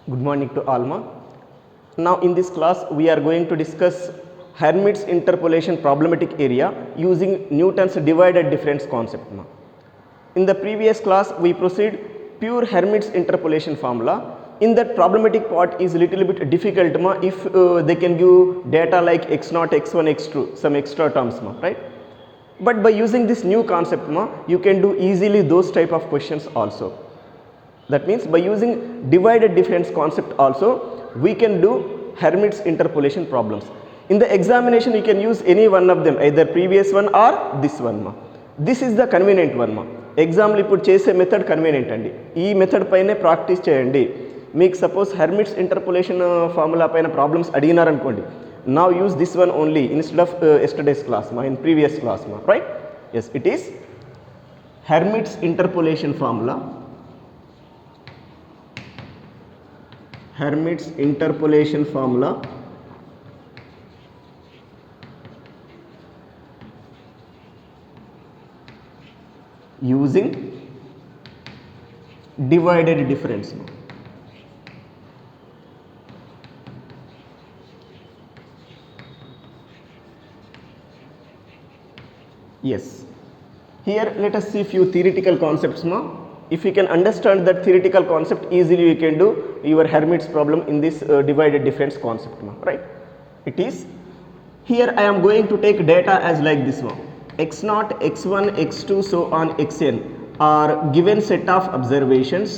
Good morning to Alma. Now in this class we are going to discuss Hermite's interpolation problematic area using Newton's divided difference concept. In the previous class we proceed pure Hermite's interpolation formula. In that problematic part is little bit difficult if they can give data like x0, x1, x2, some extra terms, right? But by using this new concept you can do easily those type of questions also. That means by using divided difference concept also we can do Hermite's interpolation problems. In the examination you can use any one of them, either previous one or this one. This is the convenient one. Example ఇప్పుడు చేసే method convenient అండి. ఈ method పైనే practice చేయండి. మీకు suppose హెర్మిట్స్ interpolation formula పైన problems అడిగినారనుకోండి, now use this one only instead of yesterday's class in previous class, right? Yes, it is Hermite's interpolation formula. Hermite's interpolation formula using divided difference. Yes, here let us see few theoretical concepts. If you can understand that theoretical concept, easily you can do your Hermite's problem in this divided difference concept, right? It is, here I am going to take data as like this one, x0, x1, x2, so on xn are given set of observations.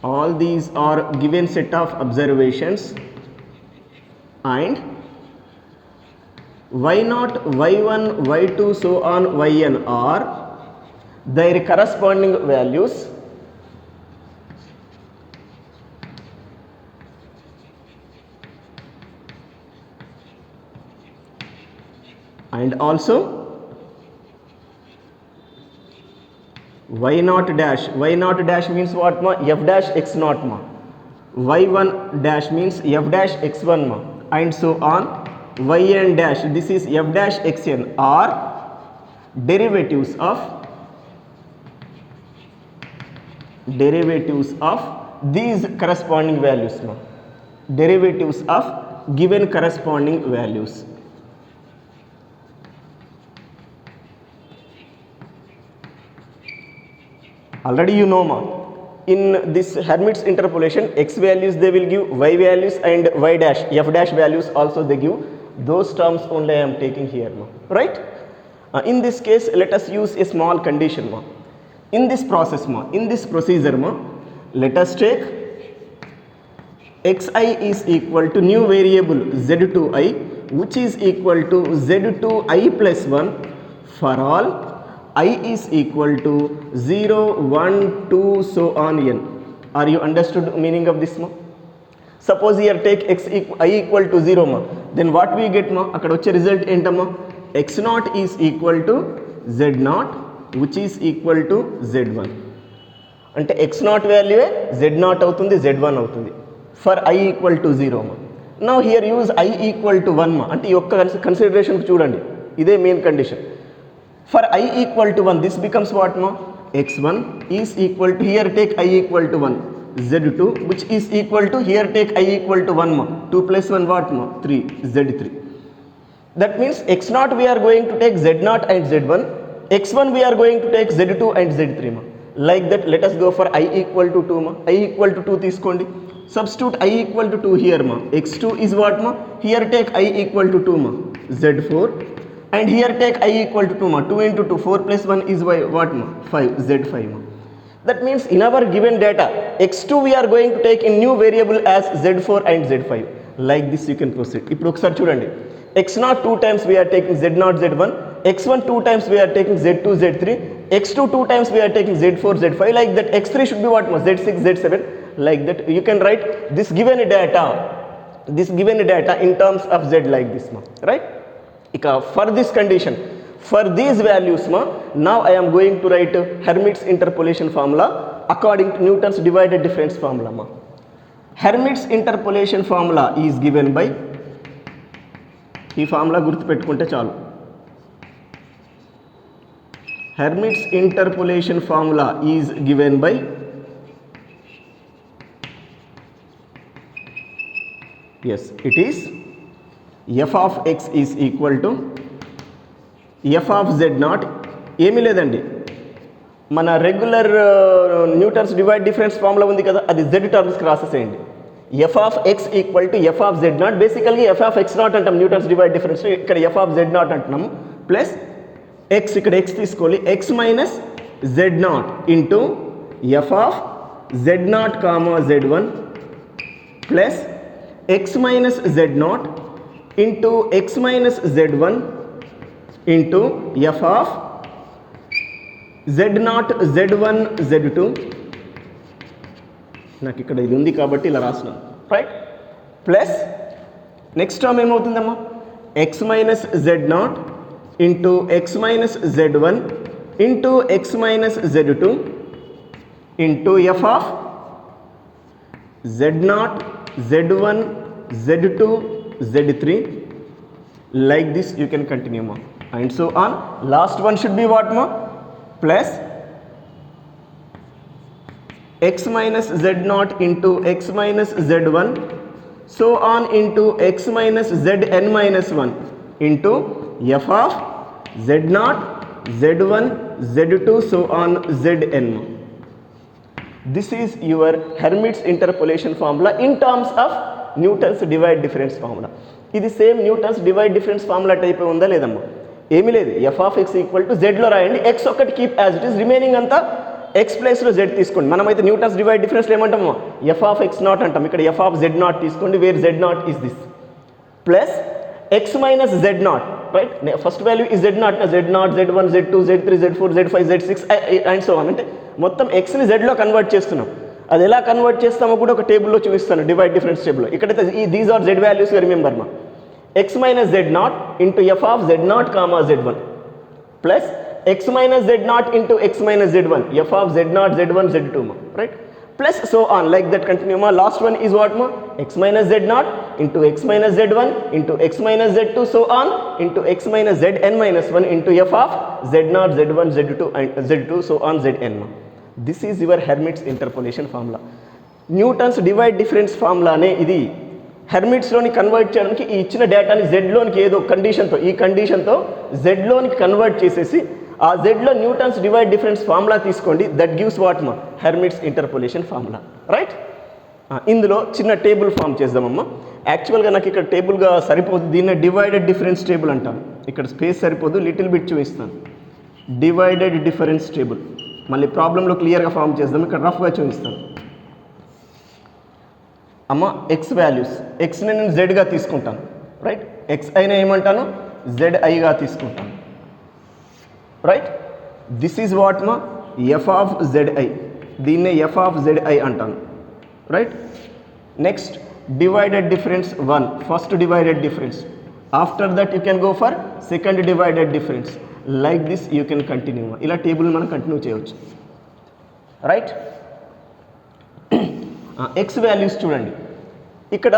All these are given set of observations, and y0, y1, y2, so on yn are their corresponding values, and also y0 dash means what f dash x0 y1 dash means f dash x1 and so on yn dash, this is f dash xn, are derivatives of these corresponding values, derivatives of given corresponding values. Already you know in this Hermite's interpolation, x values they will give, y values and y dash, f dash values also they give. Those terms only I am taking here, right? In this case let us use a small condition. In this process, in this procedure, let us take xi is equal to new variable z2i, which is equal to z2i plus 1 for all I is equal to 0, 1, 2, so on n. Are you understood meaning of this? Suppose here take I equal to 0, then what we get? Akkada vache result entama, x0 is equal to z0, which is equal to z1. Ante x0 value z0 avutundi, z1 avutundi for I equal to 0. Now here use I equal to 1 ante ee okka consideration chudandi, ide main condition. For I equal to 1, this becomes what? x1 is equal to, here take I equal to 1, z2, which is equal to, here take I equal to 1, 2 plus 1 what? 3, z3. That means x0 we are going to take z0 and z1, x1 we are going to take z2 and z3. Like that, let us go for I equal to 2. I equal to 2 తీసుకోండి, substitute I equal to 2 here. x2 is what? Here take I equal to 2, z4. And here take I equal to 2, 2 into 2, 4 plus 1 is what? 5, z5. That means in our given data, x2 we are going to take in new variable as z4 and z5. Like this you can proceed. ఇప్పుడు ఒకసారి చూడండి, x0 2 times we are taking z0, z1, x1 2 times we are taking z2, z3, x2 2 times we are taking z4, z5. Like that, x3 should be what? z6, z7. Like that you can write this given data in terms of z like this, right? For this condition, for these values, now I am going to write Hermite's interpolation formula according to Newton's divided difference formula. Hermite's interpolation formula is given by, ee formula gurtu pettukunte chalu, Hermite's interpolation formula is given by as it is f of x is equal to f of z naught. ఏమీ లేదండి, మన regular Newton's divide difference formula ఉంది కదా, అది z టర్మ్స్కి రాసేసేయండి. F of x equal to f of z naught. బేసికల్గా f of x naught అంటాం న్యూటన్స్ డివైడ్ డిఫరెన్స్, ఇక్కడ ఎఫ్ ఆఫ్ జెడ్ నాట్ అంటున్నాము. ప్లస్ ఎక్స్, ఇక్కడ ఎక్స్ తీసుకోవాలి, x minus z naught into f of z naught comma Z one plus x minus z naught into x minus z one into f of z naught z one z two. నాకు ఇక్కడ ఇది ఉంది కాబట్టి ఇలా రాసినాను, right. Plus next term ఏమవుతుందమ్మా, x minus z naught into x minus z one into x minus z two into f of z naught z one z two z three. Like this you can continue మా, and so on. Last one should be what మా, plus x minus z naught into x minus z1 so on into x minus zn minus 1 into f of z naught z1 z2 so on zn. This is your Hermite's interpolation formula in terms of Newton's divide difference formula. ఇది same Newton's divide difference formula type ఉందా లేదమ్మా? ఏమీ లేదు. F of x equal to జెడ్లో రాయండి, x ఒక్కటి keep as it is, remaining అంతా x ప్లేస్లో జెడ్ తీసుకోండి. మనమైతే న్యూటన్స్ డివైడ్ డిఫరెన్స్లో ఏమంటాము, ఎఫ్ ఆఫ్ ఎక్స్ నాట్ అంటాం. ఇక్కడ ఎఫ్ ఆఫ్ జెడ్ నాట్ తీసుకోండి, where z naught is this, plus x minus z naught, right. First value ఈ z naught, z naught z one z two z three z four z five z six and so on. అంటే మొత్తం ఎక్స్ని జెడ్లో convert చేస్తున్నాం. అది ఎలా convert చేస్తామో కూడా ఒక టేబుల్లో చూపిస్తాను, డివైడ్ డిఫరెన్స్ టేబుల్లో. ఇక్కడైతే these are Z values, remember మా. x minus z naught into f of z naught comma z1 plus x minus z naught into x minus z1 f of z naught z1 z2 ma, right, plus so on like that continue ma. Last one is what ma, x minus z naught into x minus z1 into x minus z2 so on into x minus zn minus 1 into f of z naught z1 z2 and z2 so on zn ma. This is your Hermite's interpolation formula. Newton's divide difference formula ne idi హెర్మిట్స్లోని convert చేయడానికి ఈ ఇచ్చిన డేటాని జెడ్లోనికి ఏదో కండిషన్తో, ఈ కండిషన్తో జెడ్లోనికి convert చేసేసి ఆ జెడ్లో Newton's divide difference formula తీసుకోండి. దట్ గివ్స్ వాట్ మా, హెర్మిట్స్ ఇంటర్పోలేషన్ ఫార్ములా, రైట్. ఇందులో చిన్న టేబుల్ ఫామ్ చేద్దామమ్మా. యాక్చువల్గా నాకు ఇక్కడ టేబుల్గా సరిపోదు, దీన్ని డివైడెడ్ డిఫరెన్స్ టేబుల్ అంటాను. ఇక్కడ స్పేస్ సరిపోదు, లిటిల్ బిట్ చూపిస్తాను. డివైడెడ్ డిఫరెన్స్ టేబుల్ మళ్ళీ ప్రాబ్లంలో క్లియర్గా ఫామ్ చేద్దాం. ఇక్కడ రఫ్గా చూపిస్తాను అమ్మ. ఎక్స్ వాల్యూస్, ఎక్స్ని నేను జెడ్గా తీసుకుంటాను, రైట్. ఎక్స్ అయినా ఏమంటాను, జెడ్ ఐగా తీసుకుంటాను, రైట్. దిస్ ఈజ్ వాట్ మా, ఎఫ్ ఆఫ్ జెడ్ ఐ, దీన్నే ఎఫ్ ఆఫ్ జెడ్ ఐ అంటాను, right. Next divided difference 1, first divided difference. After that you can go for second divided difference. Like this you can continue. ఇలా table మనం continue చేయవచ్చు, right. X values చూడండి, ఇక్కడ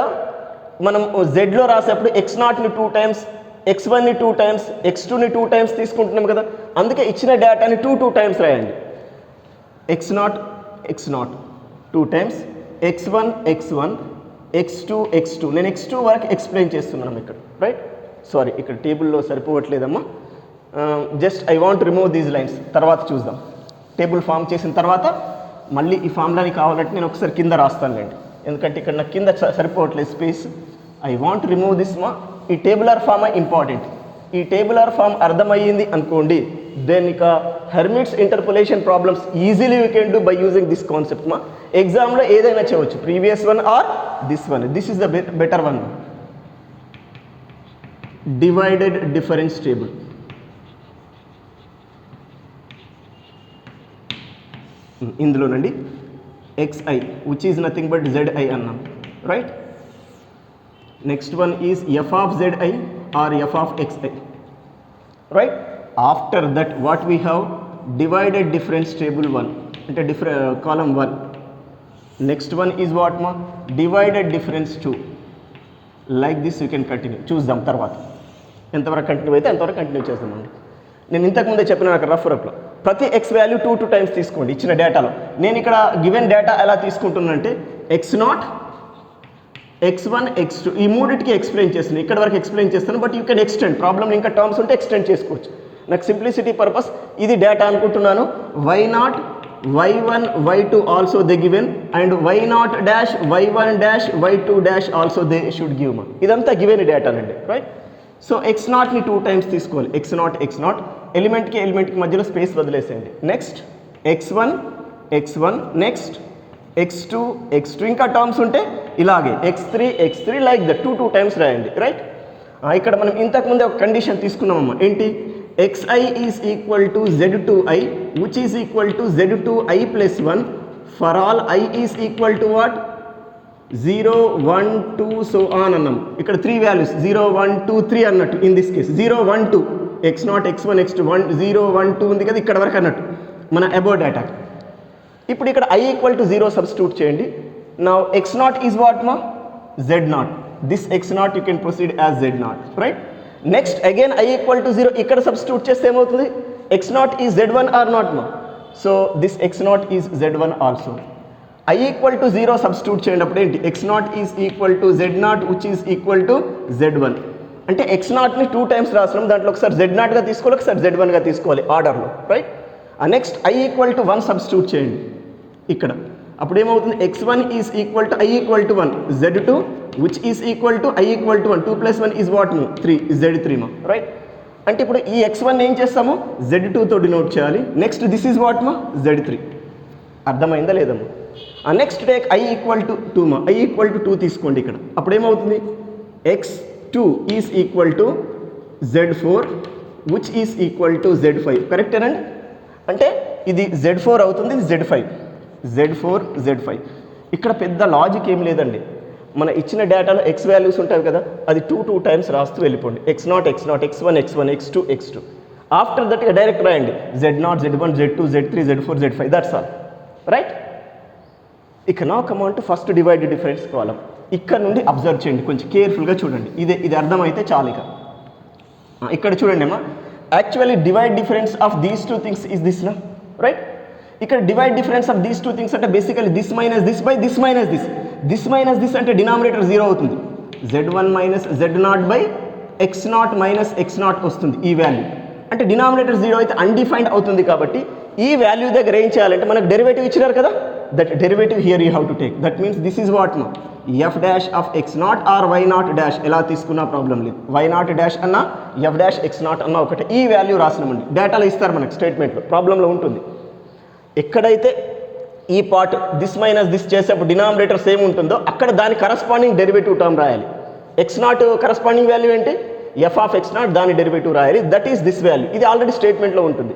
మనం జెడ్లో రాసేప్పుడు X నాట్ని 2 times, X వన్ని 2 times, X టూని 2 times తీసుకుంటున్నాం కదా, అందుకే ఇచ్చిన డేటాని 2 టైమ్స్ రాయండి. X naught 2 times, x one x two. నేను ఎక్స్ టూ వరకు ఎక్స్ప్లెయిన్ చేస్తున్నాను ఇక్కడ, రైట్. సారీ, ఇక్కడ టేబుల్లో సరిపోవట్లేదమ్మా. Just I want remove these lines, తర్వాత చూద్దాం. టేబుల్ ఫామ్ చేసిన తర్వాత మళ్ళీ ఈ ఫార్ములాని కావాలంటే నేను ఒకసారి కింద రాస్తానులేండి, ఎందుకంటే ఇక్కడ నాకు కింద సరిపోవట్లేదు space. I want remove this మా. ఈ టేబులర్ ఫామ్ ఇంపార్టెంట్. ఈ టేబులర్ ఫామ్ అర్థమయ్యింది అనుకోండి, దెన్ ఇక Hermite's interpolation problems easily you can do by using this concept మా. ఎగ్జామ్లో ఏదైనా చేయవచ్చు, previous one or this one. This is the better one. Divided difference table. ఇందులోనండి xi which is nothing but zi అన్నాం, right. Next one is f of zi or f of xi, right. After that what we have, divided difference table 1 అంటే column 1. Next one is what మా, divided difference 2. Like this you can continue. చూద్దాం తర్వాత ఎంతవరకు continue అయితే అంతవరకు continue చేద్దామండి. నేను ఇంతకుముందే చెప్పిన నాకు రఫ్లో ప్రతి ఎక్స్ వాల్యూ 2 టైమ్స్ తీసుకోండి ఇచ్చిన డేటాలో. నేను ఇక్కడ గివెన్ డేటా ఎలా తీసుకుంటున్నానంటే ఎక్స్ నాట్ x1 x2 ఈ మూడిటికి ఎక్స్ప్లెయిన్ చేస్తాను, ఇక్కడ వరకు ఎక్స్ప్లెయిన్ చేస్తాను. But you can extend, problem ఇంకా టర్మ్స్ ఉంటే ఎక్స్టెండ్ చేసుకోవచ్చు. నాకు సింప్లిసిటీ పర్పస్ ఇది డేటా అనుకుంటున్నాను. y0 y1 y2 also they given and y0 dash y1 dash y2 dash also they should give మా. ఇదంతా గివెన్ డేటానండి, రైట్? సో x0ని 2 టైమ్స్ తీసుకోవాలి. x0 ఎలిమెంట్కి మధ్యలో స్పేస్ వదిలేసేయండి. నెక్స్ట్ x1 నెక్స్ట్ x2 ఇంకా టర్మ్స్ ఉంటే ఇలాగే x3 లైక్ దట్ 2 టైమ్స్ రాయండి, right? ఇక్కడ మనం ఇంతకుముందే ఒక కండిషన్ తీసుకున్నామమ్మా. ఏంటి? xi is equal to z2i which is equal to z2i plus 1 for all i is equal to what? 0 1 2 so on అన్నాం. ఇక్కడ 3 వాల్యూస్ 0 1 2 3 అన్నట్టు. In this case 0 1 2 x0 x1 x2 1 0 1 2 ఉంది కదా, ఇక్కడ వరకు అన్నట్టు మన అబౌట్ డేటా. ఇప్పుడు ఇక్కడ i ఈక్వల్ టు 0 సబ్స్టిట్యూట్ చేయండి. నౌ x0 ఈజ్ వాట్ మా? z0. This x0 you can proceed as z0, right? Next again i equal to 0 ఇక్కడ సబ్స్టిట్యూట్ చేస్తే ఏమవుతుంది? x0 is z1 or not మా? So this x0 is z1 also. i equal to 0 substitute చేయండి. అప్పుడు ఏంటి? x0 is equal to z0 which is equal to z1. అంటే x0ని 2 times రాస్తున్నాం. దాంట్లో ఒకసారి z0గా తీసుకోవాలి, ఒకసారి z1గా తీసుకోవాలి ఆర్డర్లో, right? Next i equal to 1 substitute చేయండి ఇక్కడ. అప్పుడు ఏమవుతుంది? x1 is equal to i equal to 1 z2 which is equal to i equal to 1 2 plus 1 is what? 3 z3 మా, రైట్? అంటే ఇప్పుడు ఈ x1 ఏం చేస్తాము? z2తో డినోట్ చేయాలి. నెక్స్ట్ దిస్ ఈజ్ వాట్ మా? z3. అర్థమైందా లేదమ్మా? Next take i equal to 2 మా. i ఈక్వల్ టు 2 తీసుకోండి ఇక్కడ. అప్పుడు ఏమవుతుంది? x2 is equal to z4 which is equal to z5. కరెక్టేనండి? అంటే ఇది z4 అవుతుంది, ఇది z4 z5. ఇక్కడ పెద్ద లాజిక్ ఏం లేదండి. మన ఇచ్చిన డేటాలో x వాల్యూస్ ఉంటాయి కదా, అది 2 టైమ్స్ రాస్తూ వెళ్ళిపోండి. x0 x1 x2 after that direct రాయండి z0 z1 z2 z3 z4 z5. That's all, right? ఇక నా command to first divided difference column. ఇక్కడ నుండి అబ్జర్వ్ చేయండి, కొంచెం కేర్ఫుల్గా చూడండి. ఇది అర్థమైతే చాలు. ఇక ఇక్కడ చూడండి అమ్మా. Actually divide difference of these 2 things is this నా, రైట్? ఇక్కడ divide difference of these 2 things అంటే basically this minus this by this minus this అంటే డినామినేటర్ 0 అవుతుంది. z1 minus z0 by x0 minus x0 వస్తుంది ఈ వాల్యూ. అంటే denominator 0 అయితే undefined అవుతుంది. కాబట్టి ఈ వాల్యూ దగ్గర ఏం చేయాలంటే మనకు డెరివేటివ్ ఇచ్చినారు కదా, that derivative here you have to take. That means this is what మా? f dash of x0 or y0 dash ఎలా తీసుకున్నా ప్రాబ్లం లేదు. y0 డాష్ అన్న f డాష్ x0 అన్న ఒకటే. ఈ వాల్యూ రాసినామండి. డేటాలో ఇస్తారు మనకు, స్టేట్మెంట్లో ప్రాబ్లంలో ఉంటుంది. ఎక్కడైతే ఈ పార్ట్ దిస్ మైనస్ దిస్ చేసేప్పుడు డినామినేటర్ సేమ్ ఉంటుందో అక్కడ దాని కరస్పాండింగ్ డెరివేటివ్ టర్మ్ రాయాలి. x0 కరస్పాండింగ్ వాల్యూ ఏంటి? f ఆఫ్ x0, దాని డెరివేటివ్ రాయాలి. That is this value. ఇది ఆల్రెడీ స్టేట్మెంట్లో ఉంటుంది.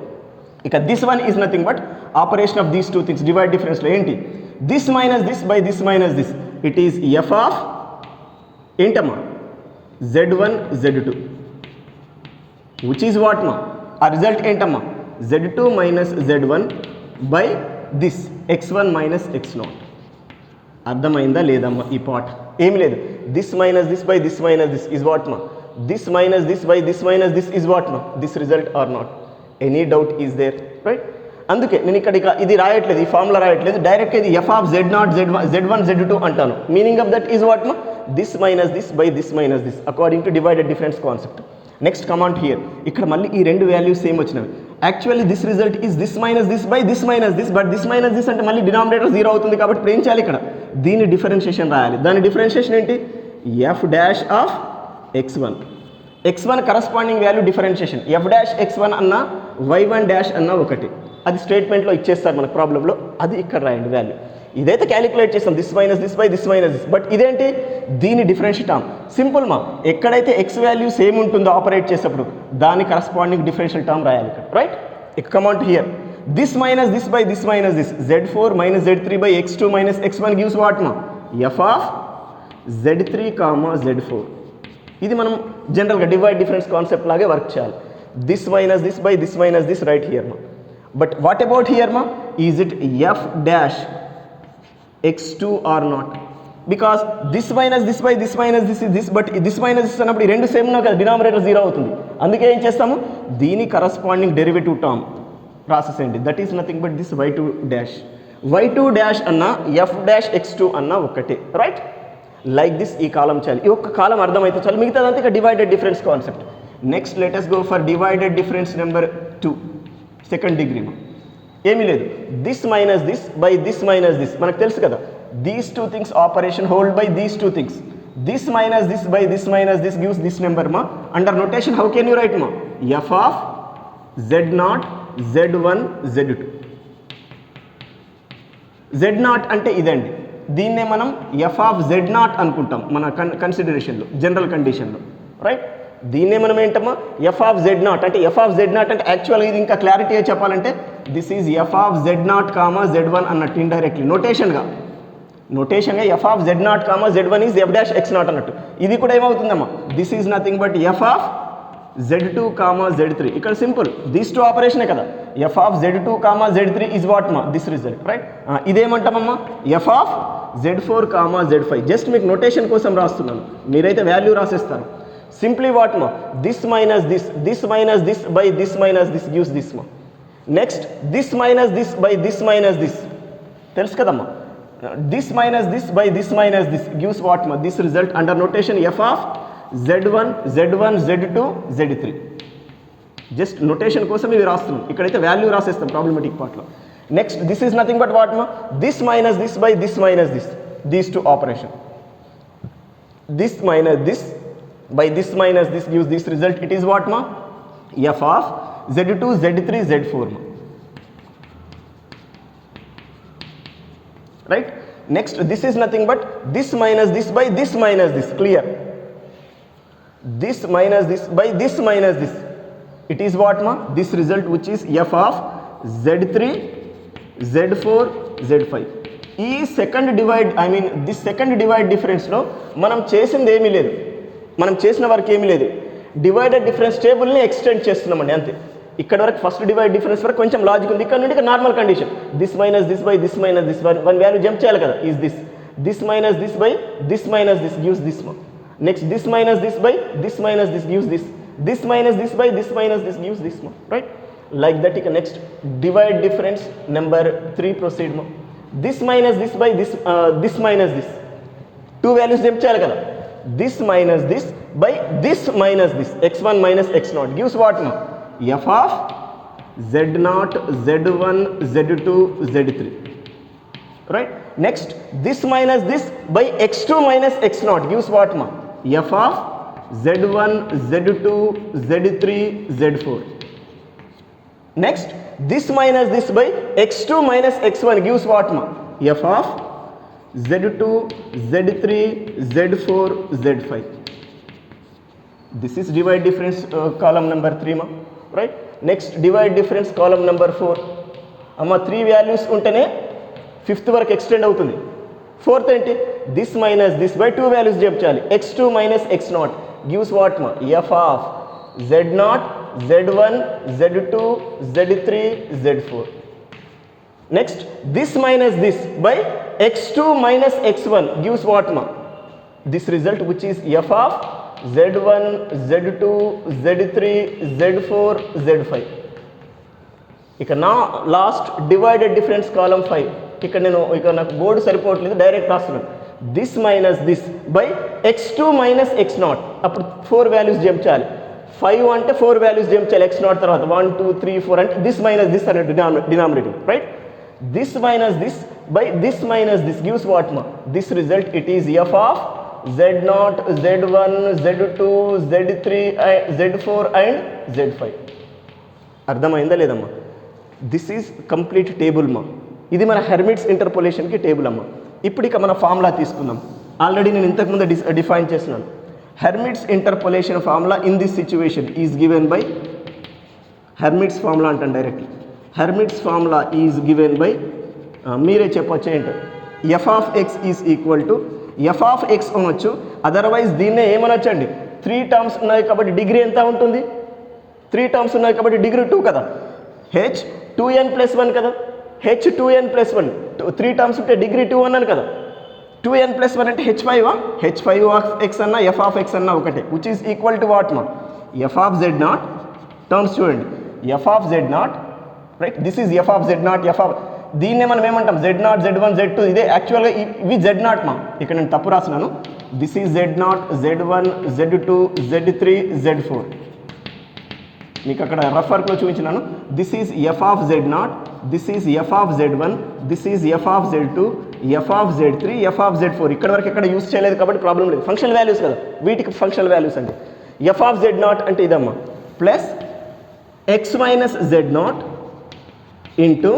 ఇక this one is nothing but operation of these 2 things. Divide డిఫరెన్స్లో ఏంటి? This minus this by this minus this. It is f of ఏంటమ్మా? z1 z2 which is what మా? ఆ result ఏంటమ్మా? z2 minus z1 by this x1 minus x0. అర్థమైందా లేదమ్మా? ఈ part ఏమి లేదు. This minus this by this minus this is what మా? This minus this by this minus this is what మా? This result or not? Any doubt is there, right? అందుకే నేను ఇక్కడ ఇది రాయట్లేదు, ఈ ఫార్ములా రాయట్లేదు. డైరెక్ట్ ఇది f of z0 z1 z2 అంటాను. Meaning of that is what మా? This minus this by this minus this according to divided difference concept. Next command here. ఇక్కడ మళ్ళీ ఈ 2 వాల్యూస్ సేమ్ వచ్చినవి. Actually this result is this minus this by this minus this. But this minus this అంటే మళ్ళీ denominator 0 అవుతుంది. కాబట్టి ఇప్పుడు ఏం చేయాలి? ఇక్కడ దీని డిఫరెన్షియేషన్ రాయాలి. దాని డిఫరెన్షియేషన్ ఏంటి? f dash of x1 corresponding value differentiation. f dash x1 అన్న y1 డాష్ అన్న ఒకటి. అది స్టేట్మెంట్లో ఇచ్చేస్తారు మనకు ప్రాబ్లంలో. అది ఇక్కడ రాయండి వాల్యూ. ఇదైతే క్యాలిక్యులేట్ చేస్తాం this minus this by this minus this. But ఇదేంటి? దీని డిఫరెన్షియల్ టర్మ్. సింపుల్ మా. ఎక్కడైతే x వాల్యూ సేమ్ ఉంటుందో ఆపరేట్ చేసేప్పుడు దాని కరస్పాండింగ్ డిఫరెన్షియల్ టర్మ్ రాయాలి ఇక్కడ, రైట్? ఇక command here. This minus this by this minus this z4 minus z3 by x2 minus x1 gives what మా? f of z3 comma z4. ఇది మనం జనరల్గా డివైడ్ డిఫరెన్స్ కాన్సెప్ట్ లాగే వర్క్ చేయాలి. This minus this by this minus this right here మా. But what about here మా? Is it f dash x2 or not? Because this minus this by this minus this is this. But this minus this అన్నప్పుడు ఈ 2 same ఉన్నా కదా, denominator 0 అవుతుంది. అందుకే ఏం చేస్తాము? దీని కరస్పాండింగ్ డెరివేటివ్ టర్మ్ రాసేసేయండి. That is nothing but this y2 dash అన్న f డాష్ x2 అన్న ఒకటే, రైట్? లైక్ దిస్ ఈ కాలం చేయాలి. ఈ ఒక్క కాలం అర్థమైతే చాలు, మిగతాదంతా ఇక divided difference concept. Next let us go for divided difference number 2 second degree. ఏమీ లేదు, this minus this by this minus this మనకు తెలుసు కదా, these two things operation hold by these two things. This minus this by this minus this gives this number మా. Under notation how can you write మా? F of z0 z1 z2. z0 అంటే ఇదండి, దీన్నే మనం F of z0 అనుకుంటాం మన కన్సిడరేషన్లో, general కండిషన్లో, right. దీన్నే మనం ఏంటమ్మా ఎఫ్ ఆఫ్ z0 అంటే, ఎఫ్ ఆఫ్ z0 అంటే యాక్చువల్గా ఇది ఇంకా క్లారిటీగా చెప్పాలంటే this is F of z0 comma z1 అన్నట్టు ఇండైరెక్ట్లీ నోటేషన్గా f of z0 comma z1 is f dash x0 అన్నట్టు. ఇది కూడా ఏమవుతుందమ్మా, this is nothing but F of z2 comma z3. ఇక్కడ సింపుల్, దీస్ టూ ఆపరేషనే కదా, f of z2 comma z3 is what మా దిస్ రిజల్ట్, రైట్. ఇదేమంటామమ్మా f of z4 comma z5. Just మీకు నోటేషన్ కోసం రాస్తున్నాను, మీరైతే వాల్యూ రాసేస్తారు. సింప్లీ వాట్ మా, this minus this, this minus this by this minus this gives this మా. Next this minus this by this minus this తెలుసు కదమ్మా, this minus this by this minus this gives what మా this result. Under notation f of z1 z1 z2 z3. Just notation కోసం ఇవి రాస్తున్నాం, ఇక్కడైతే value రాసేస్తాం problematic పార్ట్లో. Next this is nothing but what మా, this minus this by this minus this, these two operation. This minus this by this minus this gives this result. It is what ma, f of z2 z3 z4 ma, right. Next this is nothing but this minus this by this minus this, clear. This minus this by this minus this, it is what ma, this result which is f of z3 z4 z5. ఈ second divide this second divide డిఫరెన్స్లో మనం చేసింది ఏమీ లేదు, మనం చేసిన వరకు ఏమీ లేదు, డివైడెడ్ డిఫరెన్స్ టేబుల్ని ఎక్స్టెండ్ చేస్తున్నామండి అంతే. ఇక్కడ వరకు ఫస్ట్ డివైడ్ డిఫరెన్స్ వరకు కొంచెం లాజిక్ ఉంది, ఇక్కడ నుండి normal condition this minus this by this minus this, one value jump చేయాలి కదా, is this, this minus this by this minus this gives this మా. Next this minus this by this minus this gives this, this minus this by this minus this gives this మా, right. Like that. ఇక next divide difference number 3 proceed మా. This minus this by this minus this, two values jump చేయాలి కదా, this minus this by this minus this, x1 minus x0 gives what ma, f of z0 z1 z2 z3, right. Next this minus this by x2 minus x0 gives what ma, f of z1 z2 z3 z4. Next this minus this by x2 minus x1 gives what ma, f of z2 z3 z4 z5. This is divide difference column number 3 ma, right. Next divide difference column number 4 amma, 3 values untene 5th వరకు extend అవుతుంది. 4th ఏంటి, this minus this by 2 values jump చేయాలి, x2 minus x0 gives what ma, f of z0 z1 z2 z3 z4. Next this minus this by x2 minus x1 gives what ma, this result which is f of z1 z2 z3 z4 z5. ఇక నా last divided difference column 5. ఇక్కడ నాకు board సరిపోవట్లేదు, direct రాస్తున్నాను. This minus this by x2 minus x0, అప్పుడు 4 values jump చేయాలి. 5 అంటే 4 values jump చేయాలి x0 తర్వాత, 1 2 3 4 అంటే దిస్ మైనస్ దిస్ అనే denominator, right. This minus this by this minus this gives what ma, this result it is f of z0 z1 z2 z3 z4 and z5. అర్థమైందా లేదమ్మా? This is complete table మా, ఇది మన హెర్మిట్స్ ఇంటర్పోలేషన్కి table అమ్మా. ఇప్పుడు ఇక మన ఫార్ములా తీసుకుందాం. ఆల్రెడీ నేను ఇంతకుముందు డిఫైన్ చేస్తున్నాను. Hermite's interpolation formula in this situation is given by, Hermite's formula అంటాను directly. Hermite's formula is given by, మీరే చెప్పొచ్చు ఏంటో, f of x is equal to f of x అనొచ్చు, అదర్వైజ్ దీన్నే ఏమనొచ్చండి, 3 టర్మ్స్ ఉన్నాయి కాబట్టి డిగ్రీ ఎంత ఉంటుంది, 3 టర్మ్స్ ఉన్నాయి కాబట్టి డిగ్రీ 2 కదా, హెచ్ 2n+1 కదా, హెచ్ 2n+1, 3 టర్మ్స్ ఉంటే డిగ్రీ 2 అన్నాను కదా, 2n+1 అంటే h5 h5 ఆఫ్ ఎక్స్ అన్నా ఎఫ్ ఆఫ్ ఎక్స్ అన్నా ఒకటే, which is equal to what మా, ఎఫ్ ఆఫ్ z0 టర్మ్స్ చూడండి, F of z0, right. This is F of z0, దీన్నే మనం ఏమంటాం Z0 Z1 Z2 ఇదే యాక్చువల్గా ఇవి Z0 మా ఇక్కడ నేను తప్పు రాసినాను. This is Z0 Z1 Z2 Z3 Z4 మీకు అక్కడ రఫ్ వర్క్లో చూపించినాను. This is F of Z0, this is F of Z1, this is F of Z2, f of Z3, f of Z4. ఇక్కడ వరకు ఎక్కడ యూస్ చేయలేదు కాబట్టి ప్రాబ్లం లేదు. ఫంక్షనల్ వాల్యూస్ కదా, వీటికి ఫంక్షనల్ వాల్యూస్ అండి. ఎఫ్ ఆఫ్ Z0 అంటే ఇదమ్మా plus x minus Z0 into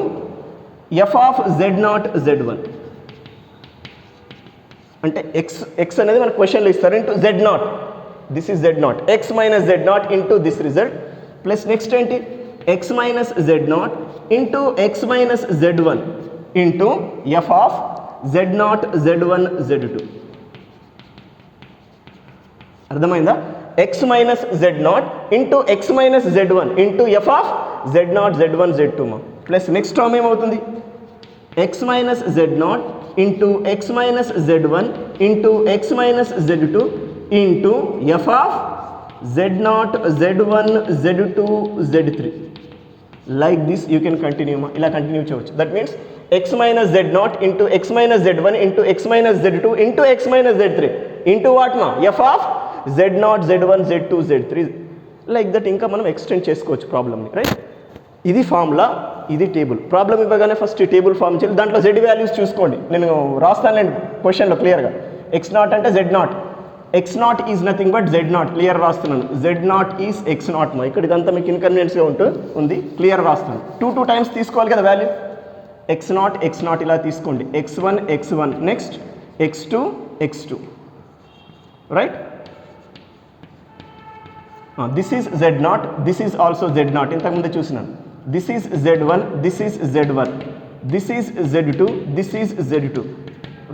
f of Z0 Z1 అంటే ఎక్స్ అనేది మన క్వశ్చన్లో ఇస్తారు into Z0. This is Z0 x minus Z0 into this result plus next ఏంటి x minus Z0 into x minus Z1 into f of Z0 Z1 Z2. అర్థమైందా? X minus Z0 into x minus Z1 into f of Z0 Z1 Z2 మా plus next term ఏమవుతుంది x minus Z0 into x minus Z1 into x minus Z2 into f of Z0 Z1 Z2 Z3. Like this you can continue మా ఇలా continue చేయవచ్చు. That means x minus Z0 into x minus Z1 into x minus Z2 into x minus Z3 into what మా F of Z0 Z1 Z2 Z3. Like that ఇంకా మనం extend చేసుకోవచ్చు ప్రాబ్లమ్ని, right? ఇది formula, ఇది table. Problem ఇవ్వగానే first ఈ table form చేయాలి. దాంట్లో Z వాల్యూస్ చూసుకోండి, నేను రాస్తానులేండి క్వశ్చన్లో క్లియర్గా. x0 అంటే Z0, x0 is nothing but Z0 clear రాస్తున్నాను. Z0 ఈజ్ x0 మా ఇక్కడ ఇదంతా మీకు ఇన్కన్వీనియన్స్గా ఉంది, క్లియర్ రాస్తాను. టూ టైమ్స్ తీసుకోవాలి కదా వాల్యూ. x0 x0 ఇలా తీసుకోండి, x1 x1 next x2 x2, right? This is Z0, this is also Z0 ఇంతకుముందే చూసినాను. This is Z1, this is Z1, this is Z2, this is Z2,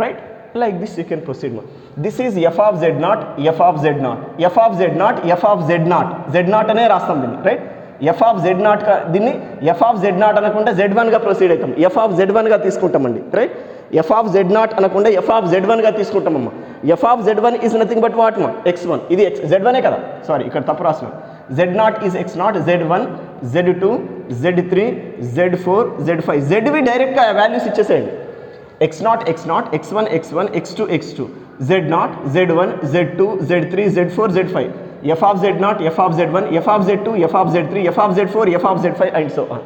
right? Like this you can proceed మా. This is F of Z0, f of Z0, f of Z0, f of Z0, Z0 అనే రాస్తాం దీన్ని, right? F of Z0 దీన్ని F of Z0 అనకుండా Z1గా proceed అవుతాం, f of Z1గా తీసుకుంటామండి, రైట్? ఎఫ్ ఆఫ్ Z0 అనకుండా ఎఫ్ ఆఫ్ Z1గా తీసుకుంటామమ్మా. F of Z1 is nothing but what మా x1, ఇది Z1ఏ కదా, సారీ ఇక్కడ తప్పు రాసిన. Z0 is x0, Z1 Z2 Z3 Z4 Z5, Zవి డైరెక్ట్గా వాల్యూస్ ఇచ్చేసేయండి. x0 x0 x1 x1 x2 x2 Z0 Z1 Z2 Z3 Z4 Z5, f of Z0 f of Z1 f of Z2 f of Z3 f of Z4 f of Z5 and so on.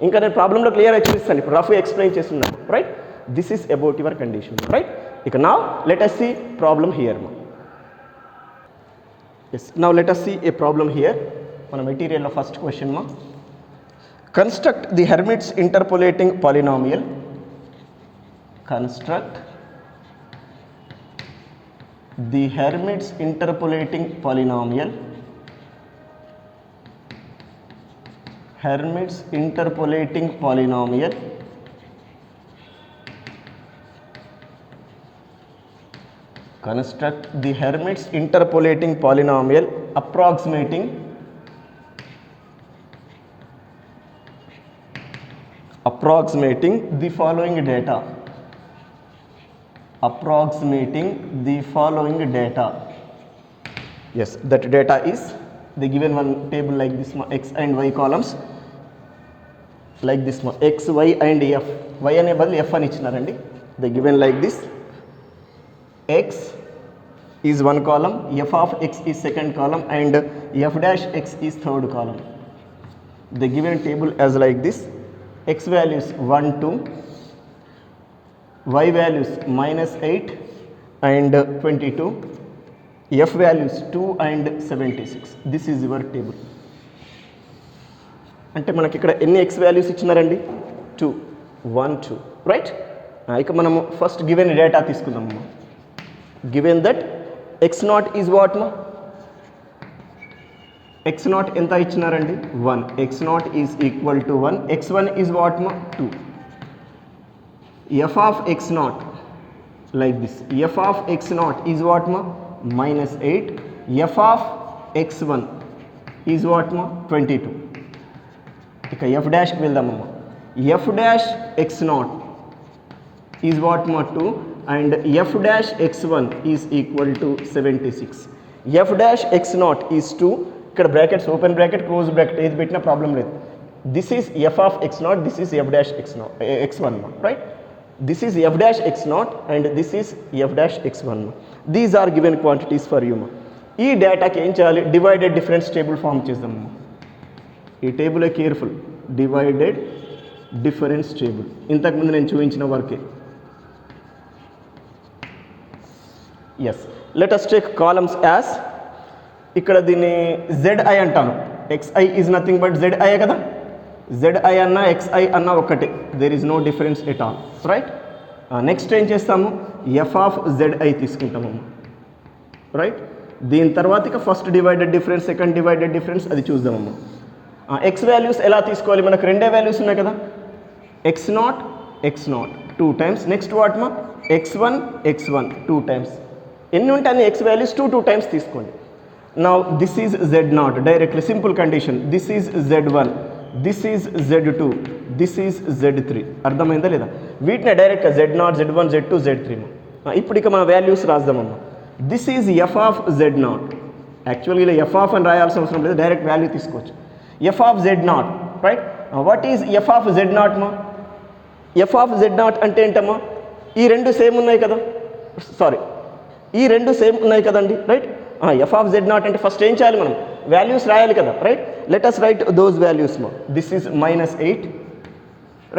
ఇంకా నేను ప్రాబ్లంలో clear చూపిస్తాను, ఇప్పుడు rough explain చేస్తున్నాను, right? This is about your condition, right? ఇక now let us see problem here. Yes, now let us see a problem here. మన మెటీరియల్లో first question మా, construct the Hermite's interpolating polynomial. Construct the Hermite's interpolating polynomial. Hermite's interpolating polynomial construct the Hermits interpolating polynomial approximating the following data. Approximating the following data. Yes, that data is the given one table like this, x and y columns like this, x, y and f. Y ane badlu f ani ichchinarandi. They given like this. X is one column, f of x is second column and f dash x is third column. The given table as like this. X values 1 2, y values -8 and 22, f values 2 and 76. This is your table. అంటే మనకి ఇక్కడ ఎన్ని x values ఇచ్చినారండి? 2 1 2, right? ఇక మనము first given data తీసుకుందాము. Given that x0 is what ma? x0 enta ichchinarandi 1, x0 is equal to 1, x1 is what ma? 2. f of x0 like this, f of x0 is what ma? -8, f of x1 is what ma? 22. ika f dash ki veldamma. f dash x0 is what ma? 2 and f dash x1 is equal to 76. f dash x0 is 2. ఇక్కడ brackets open bracket close bracket ఏది పెట్టినా problem లేదు. this is f of x naught, this is f dash x naught, x1 ma, right? This is f dash x naught and this is f dash x1 ma. These are given quantities for you ma. ఈ డేటాకి ఏం చేయాలి, divided difference table form చేద్దాము. ఈ table careful, divided difference table ఇంతకుముందు నేను చూపించిన వర్కే. Yes, let us take columns as, ఇక్కడ దీన్ని zi అంటాను. xi is nothing but zi కదా, zi అన్న xi అన్న ఒకటే, there is no difference at all, right? Next ఏం చేస్తాము, f ఆఫ్ zi తీసుకుంటాము, రైట్? దీని తర్వాత ఇక first divided difference, second divided difference అది చూద్దామమ్మా. ఎక్స్ వాల్యూస్ ఎలా తీసుకోవాలి, మనకు రెండే వాల్యూస్ ఉన్నాయి కదా, X naught 2 times, next what మా x1 2 టైమ్స్. ఎన్ని ఉంటాయి ఎక్స్ వాల్యూస్ 2 టైమ్స్ తీసుకోండి. Now this is z0 directly, simple condition, this is z1, this is z2, this is z3. అర్థమైందా లేదా? వీటిని డైరెక్ట్గా z0 z1 z2 z3 మా. ఇప్పుడు ఇక మన వాల్యూస్ రాద్దామమ్మా. This is F of z0, యాక్చువల్గా ఇలా ఎఫ్ ఆఫ్ అని రాయాల్సిన అవసరం లేదు, డైరెక్ట్ వాల్యూ తీసుకోవచ్చు. F of z0, right? What is F of z0 మా? ఎఫ్ ఆఫ్ z0 అంటే ఏంటమ్మా, ఈ రెండు సేమ్ ఉన్నాయి కదా, సారీ ఈ రెండు సేమ్ ఉన్నాయి కదండి, రైట్? ఎఫ్ ఆఫ్ z0 అంటే ఫస్ట్ ఏం చేయాలి, మనం వాల్యూస్ రాయాలి కదా, right? Let us write those values మా. This is -8,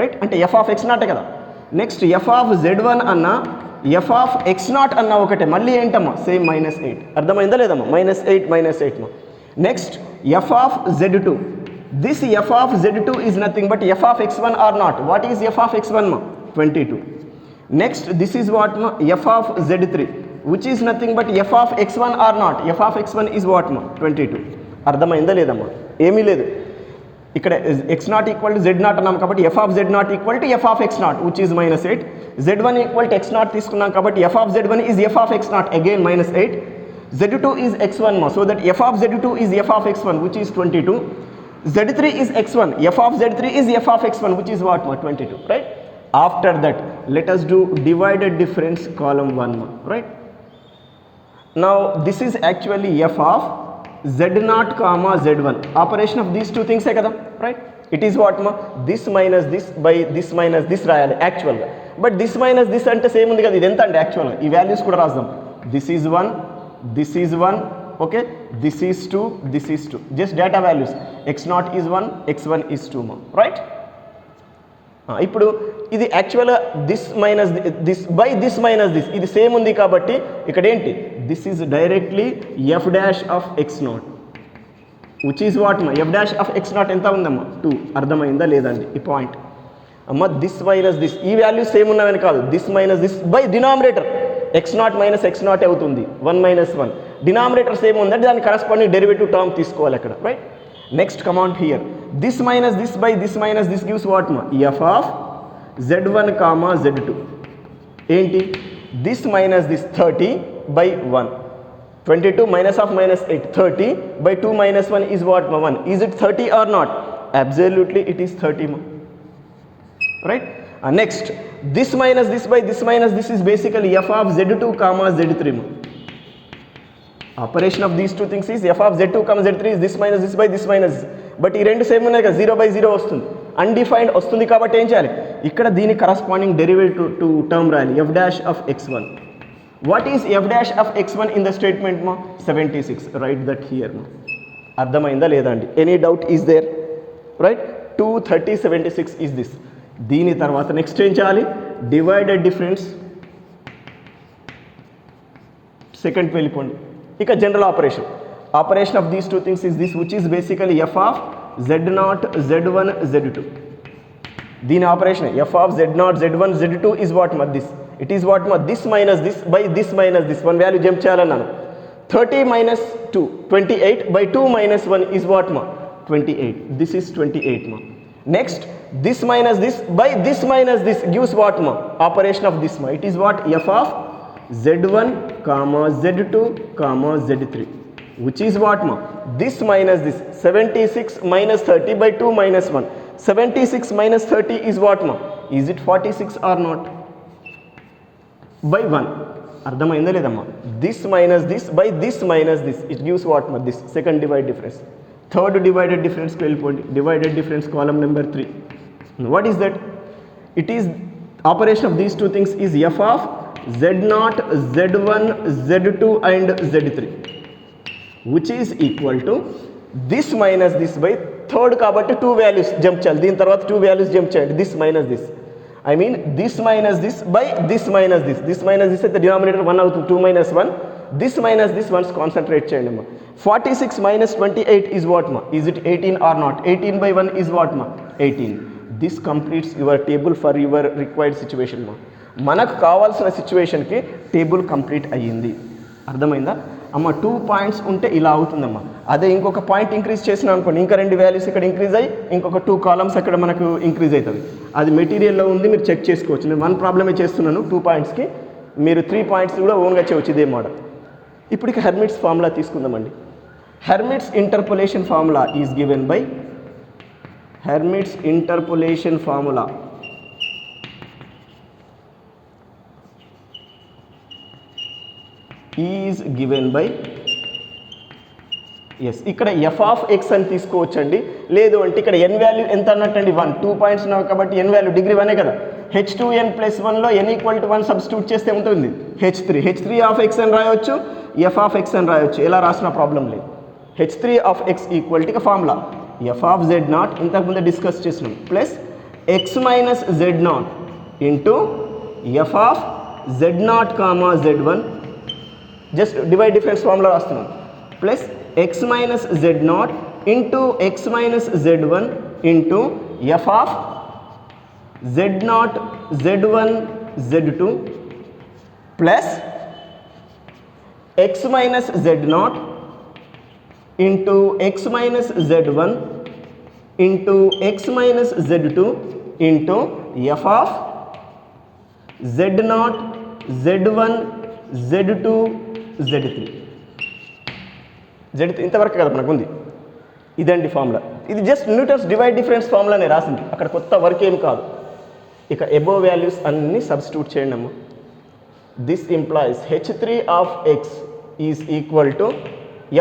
right? అంటే ఎఫ్ ఆఫ్ x0 కదా. నెక్స్ట్ ఎఫ్ ఆఫ్ z1 అన్న ఎఫ్ ఆఫ్ x0 అన్న ఒకటే, మళ్ళీ ఏంటమ్మా సేమ్ -8. అర్థమైందా లేదమ్మా? -8 మా. Next F of z2, this F of z2 is nothing but F of x1 or not. What is F of x1 మా? 22. నెక్స్ట్ దిస్ ఈజ్ వాట్ మా? F of z3 which is nothing but F of x1 or not. F of x1 is what మా? 22. అర్థమైందా లేదమ్మా? ఏమీ లేదు, ఇక్కడ x0 equal to z0 అన్నాం కాబట్టి F of z0 equal to f of x0 which is -8. z1 equal to x0 తీసుకున్నాం కాబట్టి F of z1 is F of x0 again -8. z2 is x1 మా, so that F of z2 is F of x1 which is 22. z3 is x1, F of z3 is F of x1 which is what మా? 22, right? After that let us do divided difference column 1 మా, రైట్? Now this is actually f of z0 comma z1, operation of these two థింగ్సే కదా, right? It is what మా? This minus this by this minus this రాయాలి యాక్చువల్గా, but this minus this అంటే same ఉంది కదా, ఇది ఎంత అంటే యాక్చువల్గా ఈ వాల్యూస్ కూడా రాద్దాం. This is 1, this is 1, okay, this is 2, this is 2, just data values. x0 is 1, x1 is 2 మా, రైట్? ఇప్పుడు ఇది యాక్చువల్గా this minus this by this minus this, ఇది సేమ్ ఉంది కాబట్టి ఇక్కడ ఏంటి, this is directly F dash of x0 which is what మా? ఎఫ్ డాష్ ఆఫ్ x0 ఎంత ఉందమ్మా? 2. అర్థమైందా లేదండి ఈ పాయింట్? అమ్మ దిస్ మైనస్ దిస్, ఈ వాల్యూస్ సేమ్ ఉన్నవని కాదు, this minus this by denominator x0 minus x0 అవుతుంది, 1 - 1. డినామినేటర్ సేమ్ ఉందంటే దాని కరస్పాండింగ్ డెరివేటివ్ టర్మ్ తీసుకోవాలి అక్కడ, right? Next comment here, this minus this by this minus this gives what మా? F of z1 comma z2. ఏంటి, this minus this 30 by 1, 22 minus of -8, 30 by 2 minus 1 is what ma? 1. Is it 30 or not? Absolutely it is 30 ma, right? Next, this minus this by this minus this is basically f of z2 comma z3 ma. Operation of these two things is f of z2 comma z3 is this minus this by this minus, but ఈ రెండు same ఉన్నాయి కదా, 0 by 0 వస్తుంది, undefined వస్తుంది కాబట్టి ఏం చేయాలి, ఇక్కడ దీని కరస్పాండింగ్ డెరివేటివ్ టు టర్మ్ రాయాలి, f dash of x1. What is f dash of x1 in the statement ma? 76. Write that here ma. అర్థమైందా లేదా అండి? Any doubt is there, right? 2 30 76 is this. దీని తర్వాత నెక్స్ట్ ఏం చేయాలి, డివైడెడ్ డిఫరెన్స్ సెకండ్ వెళ్ళిపోండి. ఇక general operation of these two things is this which is basically F of z0 z1 z2. దీని operation f of z0 z1 z2 is what ma? This. It is what ma? This minus this by this minus this. One value jump చేయాలన్నాను. 30 minus 2 28 by 2 minus 1 is what ma? 28. This is 28 ma. Next, this minus this by this minus this gives what ma? Operation of this ma. It is what? f of z1 comma z2 comma z3, which is what ma? This minus this. 76 minus 30 by 2 minus 1. 76 minus 30 is what ma? Is it 46 or not? By 1. అర్థమైందా లేదమ్మా? This minus this by this minus this, it gives what ma? This. Second divide difference. Third divided డిఫరెన్స్కి వెళ్ళిపోండి. Divided difference column number 3. What is that? It is operation of these two things is F of z0, z1, z2 and z3 which is equal to this minus this by third కాబట్టి 2 values jump చేయాలి. దీని తర్వాత 2 values jump చేయండి. This minus this, I mean this minus this by this minus this. This minus this అయితే denominator 1 అవుతుంది. 2 minus 1, this minus this once concentrate చేయండి అమ్మా. 46 minus 28 is what ma? Is it 18 or not? 18 by 1 is what ma? 18. This completes your table for your required situation ma. మనకు కావాల్సిన సిచ్యువేషన్కి table complete అయ్యింది. అర్థమైందా అమ్మ? 2 పాయింట్స్ ఉంటే ఇలా అవుతుందమ్మా. అదే ఇంకొక పాయింట్ ఇంక్రీజ్ చేసినా అనుకోండి, ఇంకా 2 వాల్యూస్ ఇక్కడ ఇంక్రీజ్ అయ్యి ఇంకొక 2 కాలమ్స్ అక్కడ మనకు ఇంక్రీజ్ అవుతుంది. అది మెటీరియల్లో ఉంది, మీరు చెక్ చేసుకోవచ్చు. నేను 1 ప్రాబ్లమే చేస్తున్నాను 2 పాయింట్స్కి, మీరు 3 పాయింట్స్ కూడా ఓన్గా చేయవచ్చు ఇదే మోడల్. ఇప్పుడు ఇక హెర్మిట్స్ ఫార్ములా తీసుకుందామండి. Hermite's interpolation formula is given by Hermite's interpolation formula is given by s. ఇక్కడ ఎఫ్ ఆఫ్ ఎక్స్ అని తీసుకోవచ్చండి. లేదు అంటే ఇక్కడ ఎన్ వాల్యూ ఎంత అన్నట్టండి 1. 2 పాయింట్స్ ఉన్నాయి కాబట్టి ఎన్ వాల్యూ డిగ్రీ 1 కదా. h2n + 1లో n = 1 సబ్స్టిట్యూట్ చేస్తే ఉంటుంది h3 ఆఫ్ ఎక్స్ అని రాయవచ్చు, ఎఫ్ ఆఫ్ ఎక్స్ అని రాయవచ్చు. ఎలా రాసిన ప్రాబ్లం లేదు. h3 of x equal to formula f of z0 ఇంతకుముందే డిస్కస్ చేసినాం plus x minus z0 into f of z0 comma z1, just divide difference formula రాస్తున్నాం, plus x minus z0 into x minus z1 into f of z0 z1 z2 plus x minus z0 into x minus z1 into x minus z2 into f of z0 z1 z2 z3. ఇంతవరకు కదా మనకు ఉంది. ఇదండి formula. ఇది just Newton's divide difference ఫార్ములానే రాసింది, అక్కడ కొత్త work ఏం కాదు. ఇక అబోవ్ వాల్యూస్ అన్నీ సబ్స్టిట్యూట్ చేయండి అమ్మ. This implies h3 of x is equal to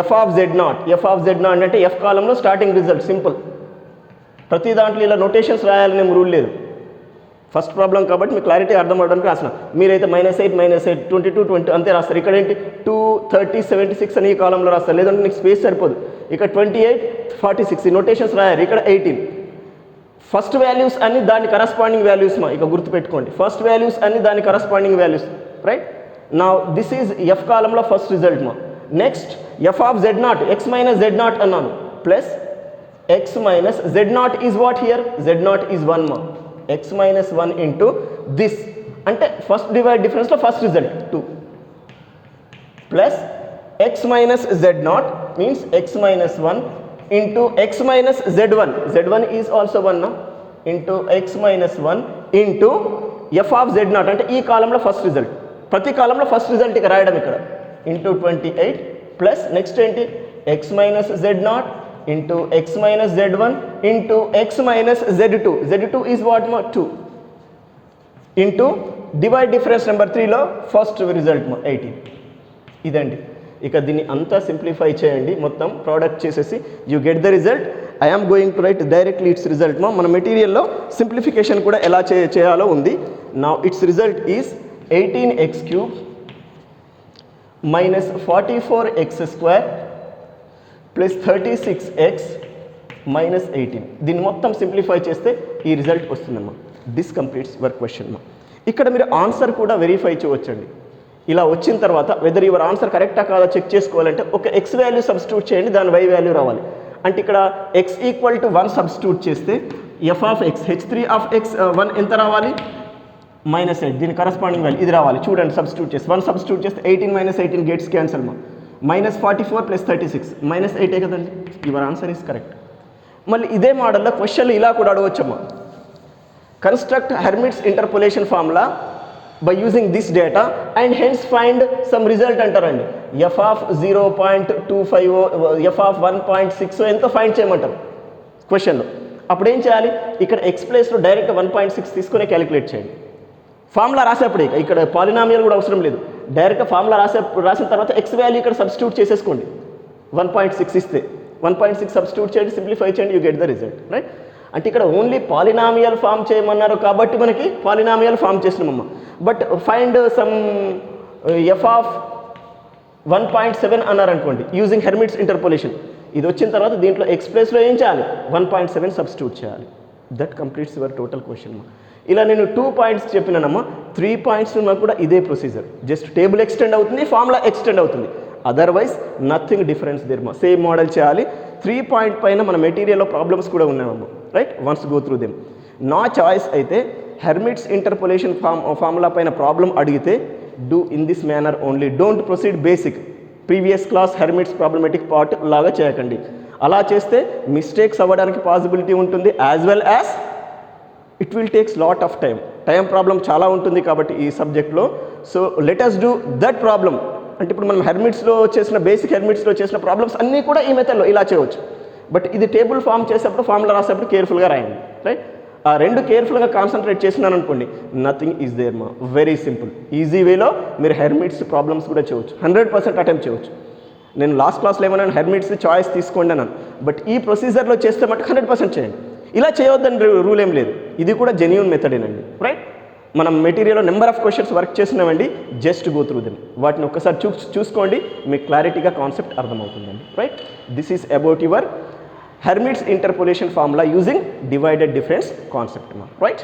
f of z0. F of z0 అంటే ఎఫ్ కాలంలో స్టార్టింగ్ రిజల్ట్, సింపుల్. ప్రతి దాంట్లో ఇలా నోటేషన్స్ రాయాలనే రూల్ లేదు. ఫస్ట్ ప్రాబ్లం కాబట్టి మీకు క్లారిటీ అర్థం అవడానికి రాసిన. మీరైతే -8 -8 22 20 అంతే రాస్తారు. ఇక్కడ ఏంటి 2 30 76 అని ఈ కాలంలో రాస్తారు, లేదంటే మీకు స్పేస్ సరిపోదు. ఇక్కడ 28 46 ఈ నోటేషన్స్ రాయారు. ఇక్కడ 18 ఫస్ట్ వాల్యూస్ అన్ని దాని కరస్పాండింగ్ వాల్యూస్ మా. ఇక గుర్తుపెట్టుకోండి, ఫస్ట్ వాల్యూస్ అన్ని దాని corresponding values, right? Now this is f కాలంలో ఫస్ట్ రిజల్ట్ మా. Next F of z0 x minus z0 అన్నాను, plus x minus z0 is what here? z0 is 1 మా. x minus 1 into this అంటే first divide డిఫరెన్స్లో first result 2 plus x minus z0 means x minus 1 into x minus z1. z1 is also 1 now into x minus 1 into f of z0 అంటే ఈ కాలంలో first result. ప్రతి కాలంలో first result ఇక రాయడం ఇక్కడ ఇంటూ 28 ప్లస్ నెక్స్ట్ ఏంటి x minus z0 into x minus z1 into x minus z2. z2 is what ma? 2 into divide difference number 3లో ఫస్ట్ రిజల్ట్ మా 18. ఇదండి. ఇక దీన్ని అంతా సింప్లిఫై చేయండి, మొత్తం ప్రోడక్ట్ చేసేసి you get the result. I am going to write directly its result మా. మన మెటీరియల్లో సింప్లిఫికేషన్ కూడా ఎలా చేయాలో ఉంది. Now its result is 18x³ minus 44x² plus 36x minus 18. దీన్ని మొత్తం సింప్లిఫై చేస్తే ఈ రిజల్ట్ వస్తుందమ్మా. దిస్ కంప్లీట్స్ యువర్ క్వశ్చన్ మా. ఇక్కడ మీరు ఆన్సర్ కూడా వెరిఫై చేయవచ్చండి. ఇలా వచ్చిన తర్వాత వెదర్ యువర్ ఆన్సర్ కరెక్టా కాదా చెక్ చేసుకోవాలంటే ఒక ఎక్స్ వాల్యూ సబ్స్టిట్యూట్ చేయండి, దాని వై వాల్యూ రావాలి. అంటే ఇక్కడ ఎక్స్ ఈక్వల్ టు 1 సబ్స్టిట్యూట్ చేస్తే F of X h3 of X 1 ఎంత రావాలి? -8. దీని కరస్పాండింగ్ వాల్యూ ఇది రావాలి. చూడండి, సబ్స్టిట్యూట్ చేస్తే 1 సబ్స్టిట్యూట్ చేస్తే 18 - 18 గెట్స్ క్యాన్సల్ మా. -44 ప్లస్ 36 -8 కదండి. Your answer is correct. మళ్ళీ ఇదే మోడల్లో క్వశ్చన్లు ఇలా కూడా అడగవచ్చమ్మా. Construct Hermite's interpolation formula by using this data and hence find some result అంటారండి. ఎఫ్ ఆఫ్ 0.25 ఎఫ్ ఆఫ్ 1.6 ఎంతో ఫైండ్ చేయమంటారు క్వశ్చన్లో. అప్పుడు ఏం చేయాలి? ఇక్కడ ఎక్స్ ప్లేస్లో డైరెక్ట్ 1.6 తీసుకునే క్యాలిక్యులేట్ చేయండి. ఫార్ములా రాసేప్పుడు ఇక్కడ పాలినామియల్ కూడా అవసరం లేదు, డైరెక్ట్ ఫార్ములా రాసిన తర్వాత ఎక్స్ వాల్యూ ఇక్కడ సబ్స్టిట్యూట్ చేసేసుకోండి. 1.6 ఇస్తే 1.6 సబ్స్టిట్యూట్ చేయండి, సింప్లిఫై చేయండి, you get the result, right. అంటే ఇక్కడ ఓన్లీ పాలినామియల్ ఫామ్ చేయమన్నారు కాబట్టి మనకి పాలినామియల్ ఫామ్ చేసినామమ్మ. But find some f of 1.7 అన్నారు అనుకోండి యూజింగ్ హెర్మిట్స్ ఇంటర్పోలేషన్. ఇది వచ్చిన తర్వాత దీంట్లో ఎక్స్ ప్లేస్లో ఏం చేయాలి, 1.7 సబ్స్టిట్యూట్ చేయాలి. That completes your total question. ఇలా నేను 2 పాయింట్స్ చెప్పినానమ్మా, 3 పాయింట్స్ నాకు కూడా ఇదే ప్రొసీజర్. జస్ట్ టేబుల్ ఎక్స్టెండ్ అవుతుంది, ఫార్ములా ఎక్స్టెండ్ అవుతుంది, అదర్వైజ్ నథింగ్ డిఫరెన్స్ దేర్ మా. సేమ్ మోడల్ చేయాలి. 3 పాయింట్ పైన మన మెటీరియల్లో ప్రాబ్లమ్స్ కూడా ఉన్నాయమ్మా, right. Once go through them. నా చాయిస్ అయితే హెర్మిట్స్ ఇంటర్పోలేషన్ ఫార్ములా పైన ప్రాబ్లం అడిగితే do in this manner only, don't proceed basic previous class Hermite's problematic part లాగా చేయకండి. అలా చేస్తే మిస్టేక్స్ అవ్వడానికి పాసిబిలిటీ ఉంటుంది, as well as it will takes lot of time problem చాలా ఉంటుంది కాబట్టి ఈ సబ్జెక్ట్లో. So let us do that problem. అంటే ఇప్పుడు మనం హెర్మిట్స్లో చేసిన బేసిక్ హెర్మిట్స్లో చేసిన ప్రాబ్లమ్స్ అన్నీ కూడా ఈ మెథడ్లో ఇలా చేయవచ్చు. బట్ ఇది టేబుల్ ఫామ్ చేసేప్పుడు, ఫార్ములా రాసేప్పుడు కేర్ఫుల్గా రాయండి, రైట్. ఆ రెండు కేర్ఫుల్గా కాన్సన్ట్రేట్ చేసినాను అనుకోండి, నథింగ్ ఈజ్ దేర్ మా. వెరీ సింపుల్ ఈజీ వేలో మీరు హెర్మిట్స్ ప్రాబ్లమ్స్ కూడా చేయవచ్చు, 100% అటెంప్ట్ చేయవచ్చు. నేను లాస్ట్ క్లాస్లో ఏమన్నా హెర్మిట్స్ చాయిస్ తీసుకోండి అన్నాను, బట్ ఈ ప్రొసీజర్లో చేస్తే మటుకు 100% చేయండి. ఇలా చేయవద్దని రూల్ ఏం లేదు, ఇది కూడా జెన్యూన్ మెథడేనండి, రైట్. మనం మెటీరియల్లో నెంబర్ ఆఫ్ క్వశ్చన్స్ వర్క్ చేసినామండి, జస్ట్ గో త్రూ దెమ్. వాటిని ఒక్కసారి చూసుకోండి, మీకు క్లారిటీగా కాన్సెప్ట్ అర్థమవుతుందండి, right. This is about your Hermite's interpolation formula using divided difference concept, right.